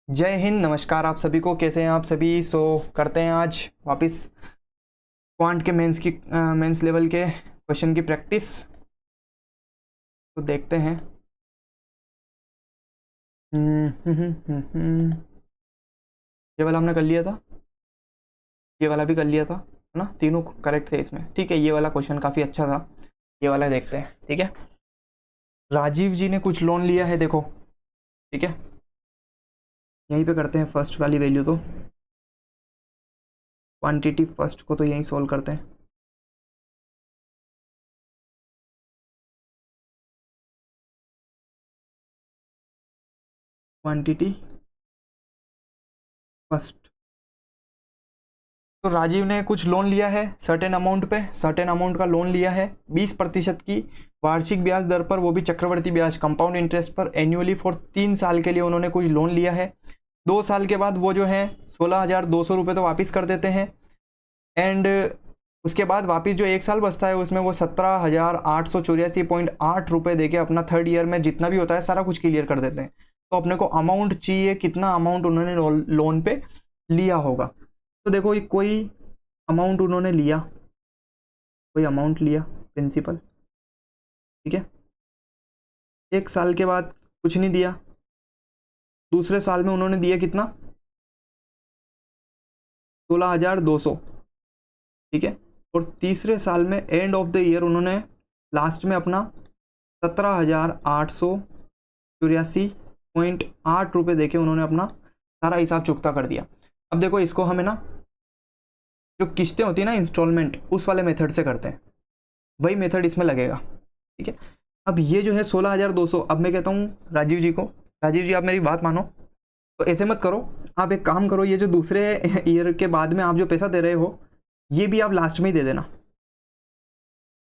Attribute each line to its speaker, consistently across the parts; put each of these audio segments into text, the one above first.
Speaker 1: जय हिंद, नमस्कार आप सभी को। कैसे हैं आप सभी? करते हैं आज वापस क्वांट के मेंस लेवल के क्वेश्चन की प्रैक्टिस। तो देखते हैं। ये वाला हमने कर लिया था, ये वाला भी कर लिया था, है ना? तीनों करेक्ट थे इसमें। ठीक है, ये वाला क्वेश्चन काफ़ी अच्छा था। ये वाला देखते हैं। ठीक है, राजीव जी ने कुछ लोन लिया है, देखो। ठीक है, यहीं पे करते हैं फर्स्ट वाली वैल्यू। तो क्वांटिटी फर्स्ट को तो यहीं सोल्व करते हैं। Quantity first. तो राजीव ने कुछ लोन लिया है सर्टेन अमाउंट पे, सर्टेन अमाउंट का लोन लिया है 20% की वार्षिक ब्याज दर पर, वो भी चक्रवर्ती ब्याज कंपाउंड इंटरेस्ट पर, एनुअली फॉर 3 साल के लिए उन्होंने कुछ लोन लिया है। 2 साल के बाद वो जो है 16,200 रुपये तो वापस कर देते हैं। एंड उसके बाद वापस जो 1 साल बचता है उसमें वो 17,884.8 रुपये दे के अपना थर्ड ईयर में जितना भी होता है सारा कुछ क्लियर कर देते हैं। तो अपने को अमाउंट चाहिए, कितना अमाउंट उन्होंने लोन पे लिया होगा। तो देखो, ये कोई अमाउंट उन्होंने लिया, कोई अमाउंट लिया प्रिंसिपल। ठीक है, 1 साल के बाद कुछ नहीं दिया, दूसरे साल में उन्होंने दिया कितना? 16,200। ठीक है, और तीसरे साल में एंड ऑफ द ईयर उन्होंने लास्ट में अपना 17,884.8 रुपये देके उन्होंने अपना सारा हिसाब चुकता कर दिया। अब देखो, इसको हमें ना जो किस्तें होती है ना इंस्टॉलमेंट, उस वाले मेथड से करते हैं, वही मेथड इसमें लगेगा। ठीक है, अब ये जो है 16,200, अब मैं कहता हूँ राजीव जी को, राजीव जी आप मेरी बात मानो। तो ऐसे मत करो, आप एक काम करो, ये जो दूसरे ईयर के बाद में आप जो पैसा दे रहे हो ये भी आप लास्ट में ही दे देना।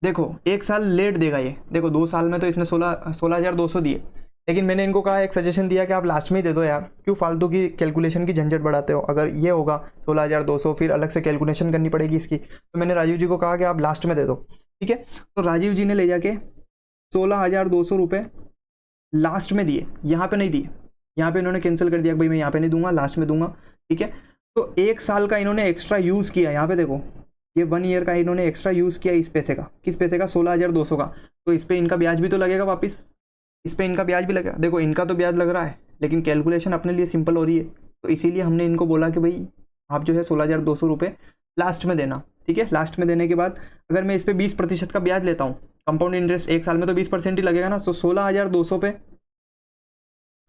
Speaker 1: देखो 1 साल लेट देगा ये, देखो 2 साल में तो इसने 16,200 दिए, लेकिन मैंने इनको कहा, एक सजेशन दिया कि आप लास्ट में ही दे दो यार, क्यों फालतू की कैलकुलेशन की झंझट बढ़ाते हो। अगर ये होगा 16,200 फिर अलग से कैलकुलेशन करनी पड़ेगी इसकी, तो मैंने राजीव जी को कहा कि आप लास्ट में दे दो। ठीक है, तो राजीव जी ने ले जाके 16,200 रुपये लास्ट में दिए, यहाँ पे नहीं दिए, यहाँ पे इन्होंने कैंसिल कर दिया, भाई मैं यहाँ पे नहीं दूंगा, लास्ट में दूंगा। ठीक है, तो 1 साल का इन्होंने एक्स्ट्रा यूज़ किया, यहाँ पे देखो ये 1 ईयर का इन्होंने एक्स्ट्रा यूज़ किया इस पैसे का। किस पैसे का? 16,200 का। तो इस पर इनका ब्याज भी तो लगेगा वापस, इस पर इनका ब्याज भी लगेगा। देखो इनका तो ब्याज लग रहा है, लेकिन कैलकुलेशन अपने लिए सिंपल हो रही है, तो इसीलिए हमने इनको बोला कि भाई आप जो है 16,200 रुपये लास्ट में देना। ठीक है, लास्ट में देने के बाद अगर मैं इस पर 20% का ब्याज लेता हूँ, कंपाउंड इंटरेस्ट 1 साल में तो 20% ही लगेगा ना, तो 16,200 पे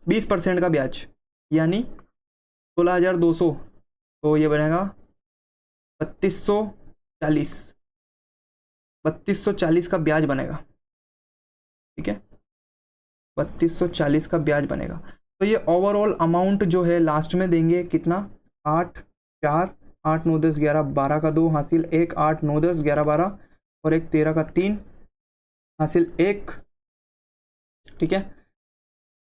Speaker 1: 20% का ब्याज यानी 16,200, तो ये बनेगा 3240, 3240 का ब्याज बनेगा। ठीक है, 3240 का ब्याज बनेगा। तो ये ओवरऑल अमाउंट जो है लास्ट में देंगे कितना? 8 4 8 9 10 11 12 का 2 हासिल 1, 8 9 10 11 12 और एक 13 का 3 हासिल 1। ठीक है,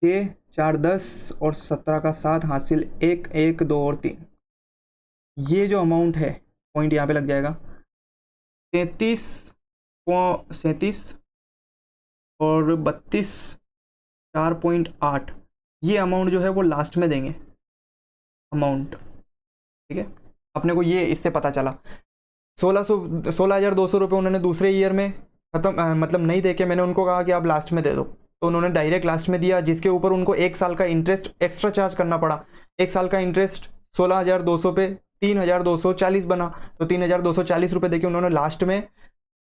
Speaker 1: 6 4 10 और 17 का 7 हासिल 1 1 2 और 3। ये जो अमाउंट है, पॉइंट यहाँ पे लग जाएगा 37 और 32 4.8। ये अमाउंट जो है वो लास्ट में देंगे अमाउंट। ठीक है, अपने को ये इससे पता चला 16,200 रुपये उन्होंने दूसरे ईयर में खत्म, मतलब नहीं दे के मैंने उनको कहा कि आप लास्ट में दे दो, तो उन्होंने डायरेक्ट लास्ट में दिया, जिसके ऊपर उनको 1 साल का इंटरेस्ट एक्स्ट्रा चार्ज करना पड़ा। 1 साल का इंटरेस्ट 16,200 पे 3,240 बना, तो 3,240 रुपये देके उन्होंने लास्ट में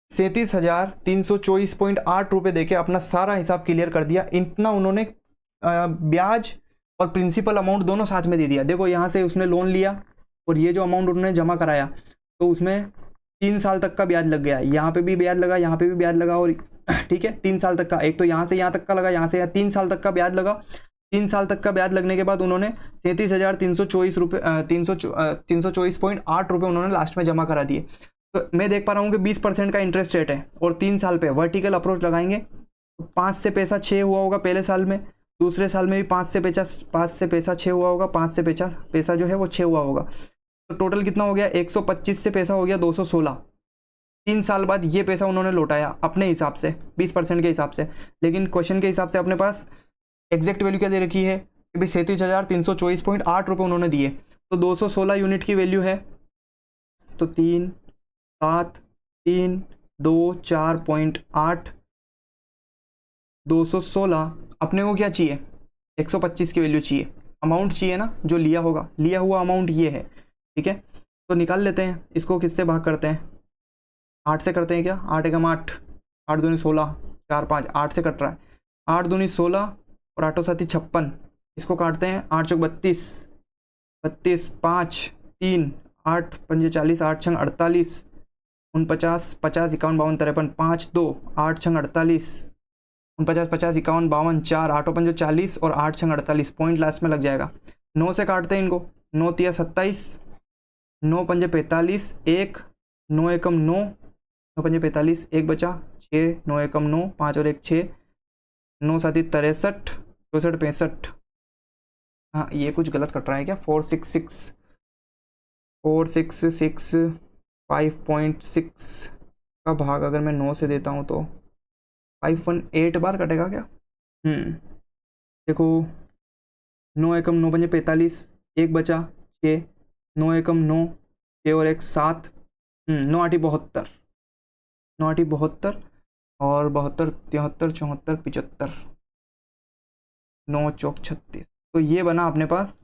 Speaker 1: 37,324.8 रुपये देके अपना सारा हिसाब क्लियर कर दिया। इतना उन्होंने ब्याज और प्रिंसिपल अमाउंट दोनों साथ में दे दिया। देखो यहाँ से उसने लोन लिया और ये जो अमाउंट उन्होंने जमा कराया, तो उसमें 3 साल तक का ब्याज लग गया, यहाँ पे भी ब्याज लगा, यहाँ पे भी ब्याज लगा, और ठीक है 3 साल तक का, एक तो यहाँ से यहाँ तक का लगा, यहाँ से यहाँ 3 साल तक का ब्याज लगा। 3 साल तक का ब्याज लगने के बाद उन्होंने 37,324 रुपये 324.8 रुपये उन्होंने लास्ट में जमा करा दिए। तो मैं देख पा रहा हूँ कि 20% का इंटरेस्ट रेट है और 3 साल पे वर्टिकल अप्रोच लगाएंगे तो 5 से पैसा 6 हुआ होगा पहले साल में, दूसरे साल में भी 5 से पैसा 6 हुआ होगा, 5 से पैसा जो है वो 6 हुआ होगा। तो टोटल कितना हो गया? 125 से पैसा हो गया 216। 3 साल बाद ये पैसा उन्होंने लौटाया अपने हिसाब से 20% के हिसाब से, लेकिन क्वेश्चन के हिसाब से अपने पास एग्जैक्ट वैल्यू क्या दे रखी है? भाई 37,324.8 रुपये उन्होंने दिए, तो 216 यूनिट की वैल्यू है, तो 3 7 3 2 4.8 216 अपने को क्या चाहिए, 125 की वैल्यू चाहिए, अमाउंट चाहिए ना जो लिया होगा, लिया हुआ अमाउंट ये है, ठीक है। तो निकाल लेते हैं इसको, किससे भाग करते हैं, 8 से करते हैं क्या, 8 एकम 8, 8 दूनी 16, 4 5, 8 से कट रहा है, 8 दूनी 16 और 8 साथी 56, इसको काटते हैं, 8 चौक 32, 32 5 3 8 पंजे 40, 8 छंग 48, 49 50 51 52 53 5 2 8 छंग 48, 49 50 51 52 4 8 पंजो 40 और 8 छंग 48, पॉइंट लास्ट में लग जाएगा। 9 से काटते हैं इनको, 9 तिया 27, 9 पंजे 45, 1 9 एकम 9, 9 पंजे 45, 1 बचा 6, 9 एकम 9, 5 और 1 6, 9 साथी 63 64 65, हाँ ये कुछ गलत कट रहा है क्या, 466 5.6 का भाग अगर मैं 9 से देता हूँ तो 518 बार कटेगा क्या, देखो 9 एकम 9 पंजे 45, 1 बचा 6, 9 एकम 9, 6 और 1 7, 9 8 72, 9 8 72 और 72 73 74 75, 9 चौक 36, तो ये बना अपने पास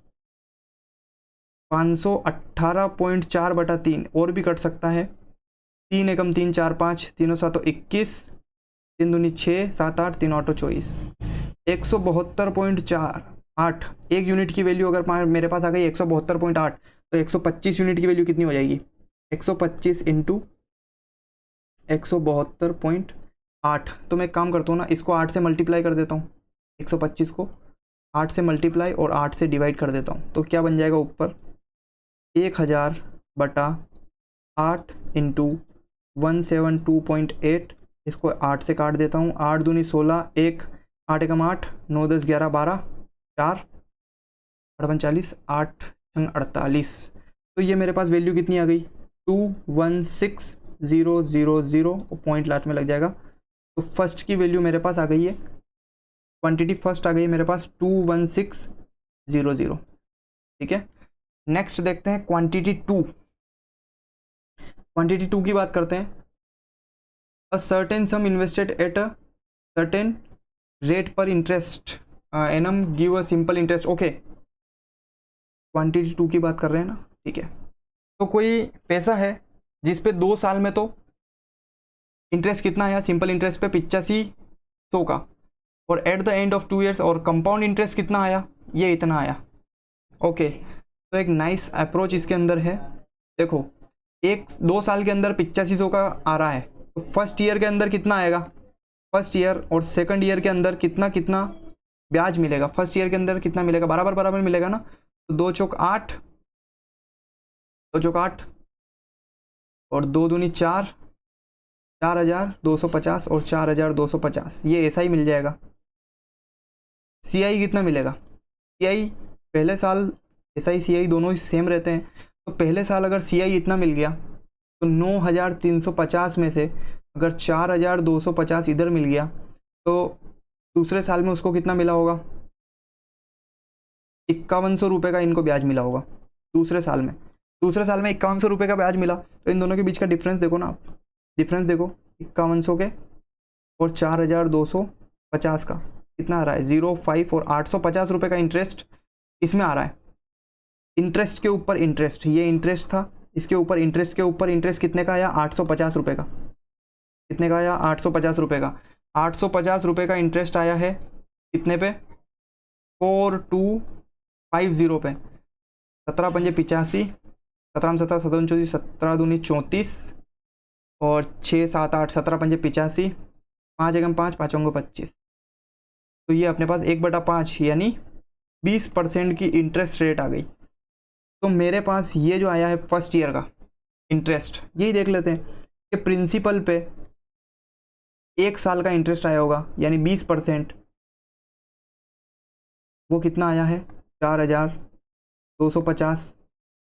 Speaker 1: 518.4/3, और भी कट सकता है, 3 एकम 3 4 5, तीनों सातों 21, 3 दूनी 6 7 8, 3 8 24, 172.48, एक यूनिट की वैल्यू अगर मेरे पास आ गई 172.8, तो 125 यूनिट की वैल्यू कितनी हो जाएगी, 125 इंटू 172.8, तो मैं एक काम करता हूँ ना, इसको 8 से मल्टीप्लाई कर देता हूँ, 125 को 8 से मल्टीप्लाई और 8 से डिवाइड कर देता हूँ, तो क्या बन जाएगा ऊपर 1000/8 इंटू 172.8, इसको 8 से काट देता हूँ, 8 दूनी 16, 1 8 एकम 8, 9 10 11 12 4 8 45, 8 48, तो ये मेरे पास वैल्यू कितनी आ गई 216000, और पॉइंट लास्ट में लग जाएगा। तो फर्स्ट की वैल्यू मेरे पास आ गई है, क्वांटिटी फर्स्ट आ गई है मेरे पास 21600, ठीक है। नेक्स्ट देखते हैं क्वांटिटी 2, क्वांटिटी 2 की बात करते हैं। A certain sum invested at a certain rate पर interest annum give a simple interest, okay quantity 2 की बात कर रहे हैं ना, ठीक है। तो कोई पैसा है जिस पे 2 साल में तो इंटरेस्ट कितना आया, सिंपल इंटरेस्ट पे 8500 का, और at the end of 2 years और कंपाउंड इंटरेस्ट कितना आया, ये इतना आया, ओके। तो एक नाइस अप्रोच इसके अंदर है, देखो 2 साल के अंदर 8500 का आ रहा है, तो फर्स्ट ईयर के अंदर कितना आएगा, फर्स्ट ईयर और सेकंड ईयर के अंदर कितना कितना ब्याज मिलेगा, फर्स्ट ईयर के अंदर कितना मिलेगा, बराबर बराबर मिलेगा ना, तो 2 चौक 8, 2 चौक 8 और 2 दूनी 4, 4250 और 4250, ये ऐसा ही मिल जाएगा। सीआई कितना मिलेगा, सीआई पहले साल एसआई सीआई दोनों ही सेम रहते हैं, तो पहले साल अगर सीआई इतना मिल गया तो 9350 में से अगर 4250 इधर मिल गया, तो दूसरे साल में उसको कितना मिला होगा, 5100 रुपये का इनको ब्याज मिला होगा दूसरे साल में, 5100 रुपये का ब्याज मिला, तो इन दोनों के बीच का डिफरेंस देखो ना आप, डिफरेंस देखो 5100 के और 4250 का कितना आ रहा है 05, और 850 रुपये का इंटरेस्ट इसमें आ रहा है, इंटरेस्ट के ऊपर इंटरेस्ट, ये इंटरेस्ट था, इसके ऊपर इंटरेस्ट के ऊपर इंटरेस्ट कितने का आया 850 रुपये का, कितने का आया 850 रुपये का, 850 रुपये का इंटरेस्ट आया है कितने पे 4250 पे, 17 पंजे 85, 17 17 17 34, 17 दूनी 34 और 6 7 8, 17 पंजे 85, 5 एकम 5 5 अंगो 25, तो ये अपने पास 1/5 यानी 20% की इंटरेस्ट रेट आ गई। तो मेरे पास ये जो आया है फर्स्ट ईयर का इंटरेस्ट, यही देख लेते हैं कि प्रिंसिपल पे 1 साल का इंटरेस्ट आया होगा यानी 20%, वो कितना आया है 4250,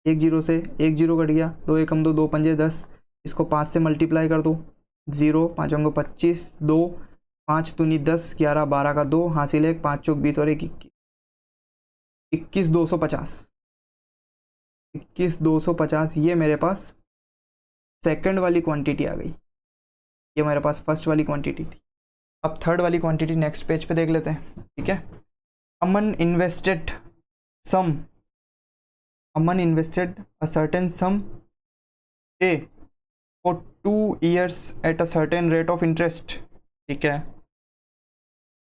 Speaker 1: 1 जीरो से 1 जीरो कट गया, 2 एकम 2 2 पंजे 10, इसको 5 से मल्टीप्लाई कर दो, 0 5 अंगो 25, 2 5 दूनी 10 11 12 का 2 हासिल 1, 5 चौक 20 और 1 21, 21,250, 21,250 ये मेरे पास सेकंड वाली क्वांटिटी आ गई, ये मेरे पास फर्स्ट वाली क्वांटिटी थी। अब थर्ड वाली क्वांटिटी नेक्स्ट पेज पे देख लेते हैं, ठीक है। Aman invested a certain sum A for 2 years at a certain rate of interest, ठीक है।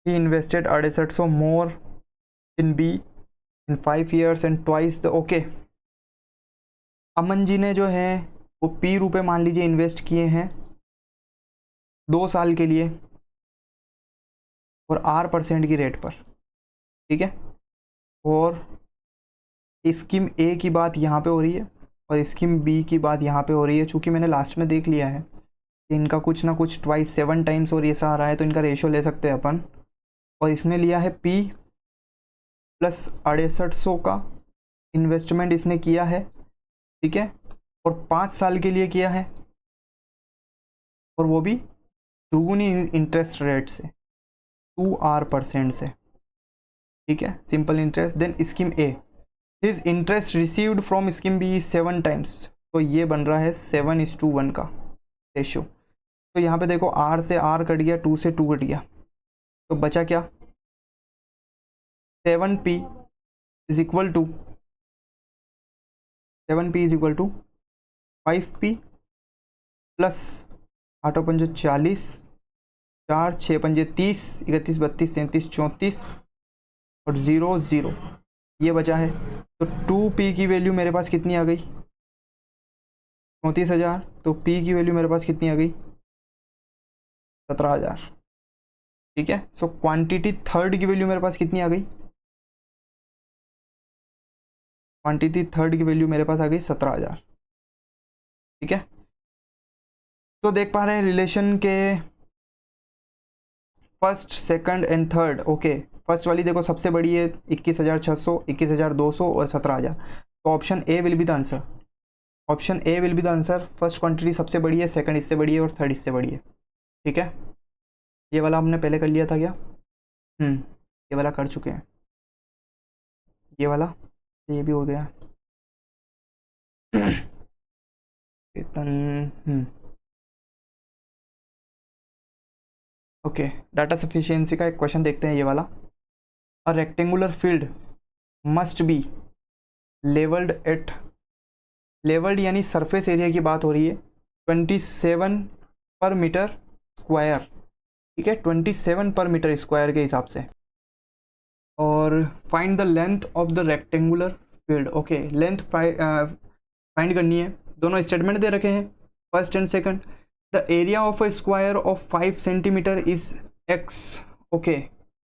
Speaker 1: He invested 6800 more in B in 5 years and twice the, okay. Aman ji ने जो है वो पी रुपये मान लीजिए इन्वेस्ट किए हैं 2 साल के लिए और R% की रेट पर, ठीक है। और स्कीम ए की बात यहाँ पे हो रही है और स्कीम बी की बात यहाँ पे हो रही है। चूँकि मैंने लास्ट में देख लिया है कि इनका कुछ ना कुछ 7 times और ऐसा आ रहा है, तो इनका रेशियो ले सकते हैं अपन। और इसने लिया है P प्लस 6800 का इन्वेस्टमेंट इसने किया है, ठीक है। और 5 साल के लिए किया है, और वो भी दुगुनी इंटरेस्ट रेट से 2R% से, ठीक है, simple interest. Then scheme A, his interest received from scheme B 7 times, तो ये बन रहा है 7:1 का रेशियो। तो यहाँ पे देखो R से R कट गया, 2 से 2 कट गया, तो बचा क्या, 7P is equal to 5P plus 8 पंजे 40, 4 6 पंजे 30, 31 32 33 34 और 0 0, ये बचा है। तो 2P की वैल्यू मेरे पास कितनी आ गई, 34,000। तो P की वैल्यू मेरे पास कितनी आ गई, 17,000, ठीक है। सो क्वांटिटी थर्ड की वैल्यू मेरे पास कितनी आ गई, क्वांटिटी थर्ड की वैल्यू मेरे पास आ गई 17,000, ठीक है। तो देख पा रहे हैं रिलेशन के first second and third, okay. First वाली देखो सबसे बड़ी है 21,600, 21,200 और 17,000, तो option A will be the answer, option A will be the answer. First quantity सबसे बड़ी है, सेकंड इससे बड़ी है और थर्ड इससे बड़ी है, ठीक है। ये वाला हमने पहले कर लिया था क्या, ये वाला कर चुके हैं, ये वाला, ये भी हो गया। वेतन, ओके। डाटा सफिशिएंसी का एक क्वेश्चन देखते हैं, ये वाला। A rectangular field must be levelled at, levelled यानी सरफेस एरिया की बात हो रही है, 27 पर मीटर स्क्वायर, ठीक है, 27 पर मीटर स्क्वायर के हिसाब से। और find the length of the rectangular field, okay. Length find करनी है, दोनों स्टेटमेंट दे रखे हैं first and second. The area of a square of 5 centimetre is x, okay,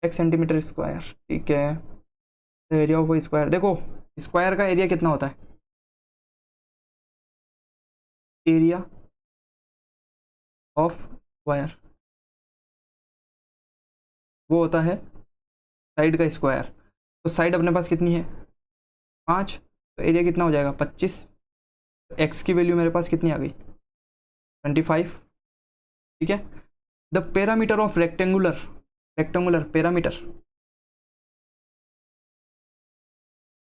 Speaker 1: x centimetre square, ठीक है। The area of a square, देखो square का area कितना होता है, एरिया ऑफ स्क्वायर वो होता है साइड का स्क्वायर। तो साइड अपने पास कितनी है, 5, तो एरिया कितना हो जाएगा 25। तो x की वैल्यू मेरे पास कितनी आ गई, 25, ठीक है। The parameter of rectangular, rectangular parameter,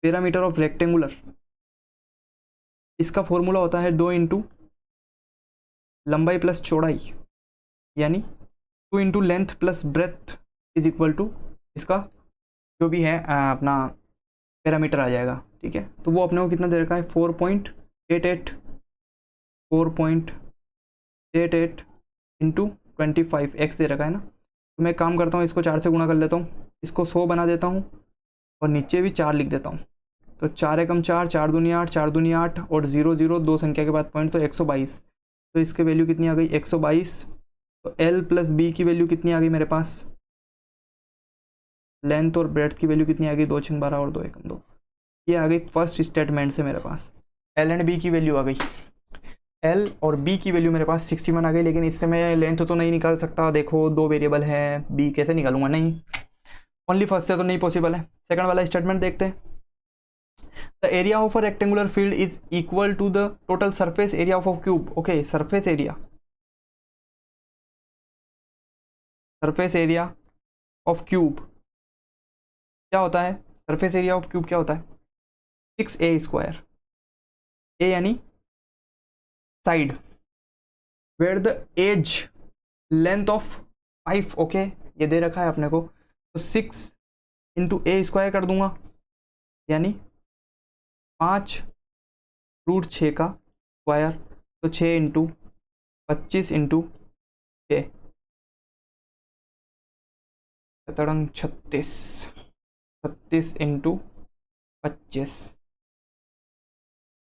Speaker 1: parameter of rectangular, इसका फॉर्मूला होता है 2 इंटू लंबाई प्लस चौड़ाई, यानी 2 into length plus breadth is equal to इसका जो भी है अपना पैरामीटर आ जाएगा, ठीक है। तो वो अपने को कितना दे रखा है, 4.88, 4.88 इंटू 25 x दे रखा है ना। तो मैं काम करता हूँ, इसको 4 से गुणा कर लेता हूँ, इसको 100 बना देता हूँ और नीचे भी 4 लिख देता हूँ। तो 4 एकम 4, 4 दूनी 8, 4 दूनी 8 और 0 0 2 संख्या के बाद पॉइंट, तो 122। तो इसकी वैल्यू कितनी आ गई, 122। तो L प्लस बी की वैल्यू कितनी आ गई मेरे पास, लेंथ और ब्रेड्थ की वैल्यू कितनी आ गई, 2 6 12 और 2 एकम 2। ये आ गई फर्स्ट स्टेटमेंट से मेरे पास L एंड B की वैल्यू आ गई। L और B की वैल्यू मेरे पास 61 आ गई, लेकिन इससे मैं लेंथ तो नहीं निकाल सकता, देखो 2 वेरिएबल है, B कैसे निकालूंगा, नहीं, ओनली फर्स्ट से तो नहीं पॉसिबल है। सेकंड वाला स्टेटमेंट देखते हैं। The area of a rectangular field is equal to the total surface area of a cube, okay. Surface area, surface area of cube क्या होता है, सरफेस एरिया ऑफ क्यूब क्या होता है 6a²। ए यानी side, where the edge length of 5, okay ये दे रखा है अपने को, तो 6 × a² कर दूंगा, यानी 5√6 का स्क्वायर, तो 6 × 25 × 6 तड़ंग 36, 36 × 25,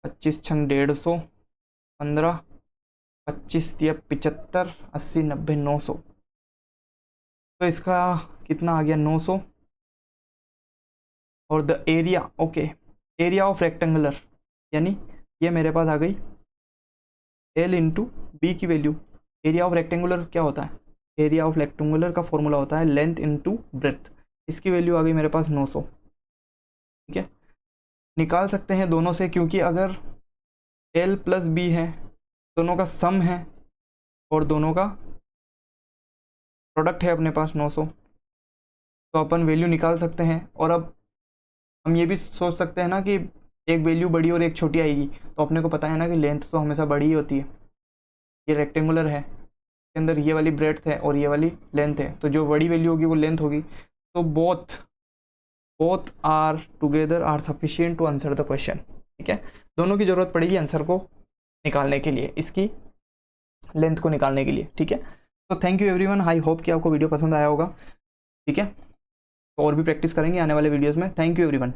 Speaker 1: 25 छंग 150, 15, 25 दिया 75, 80, 90, 900, तो इसका कितना आ गया 900। और the area, okay area of rectangular, यानी ये मेरे पास आ गई L × B की वैल्यू। एरिया ऑफ रेक्टेंगुलर क्या होता है, एरिया ऑफ रेक्टेंगुलर का फॉर्मूला होता है लेंथ × ब्रेथ, इसकी वैल्यू आ गई मेरे पास 900। ठीक है, निकाल सकते हैं दोनों से, क्योंकि अगर L + B है, दोनों का सम है और दोनों का प्रोडक्ट है अपने पास 900, तो अपन वैल्यू निकाल सकते हैं। और अब हम ये भी सोच सकते हैं ना कि एक वैल्यू बड़ी और एक छोटी आएगी, तो अपने को पता है ना कि लेंथ तो हमेशा बड़ी ही होती है। ये रेक्टेंगुलर है, इसके अंदर ये वाली ब्रेड्थ है और ये वाली लेंथ है, तो जो बड़ी वैल्यू होगी वो लेंथ होगी। तो both are together are sufficient to answer the question. ठीक है, दोनों की ज़रूरत पड़ेगी आंसर को निकालने के लिए, इसकी लेंथ को निकालने के लिए। ठीक है, तो thank you everyone, I hope कि आपको वीडियो पसंद आया होगा। ठीक है, तो और भी प्रैक्टिस करेंगे आने वाले वीडियोज़ में। Thank you everyone.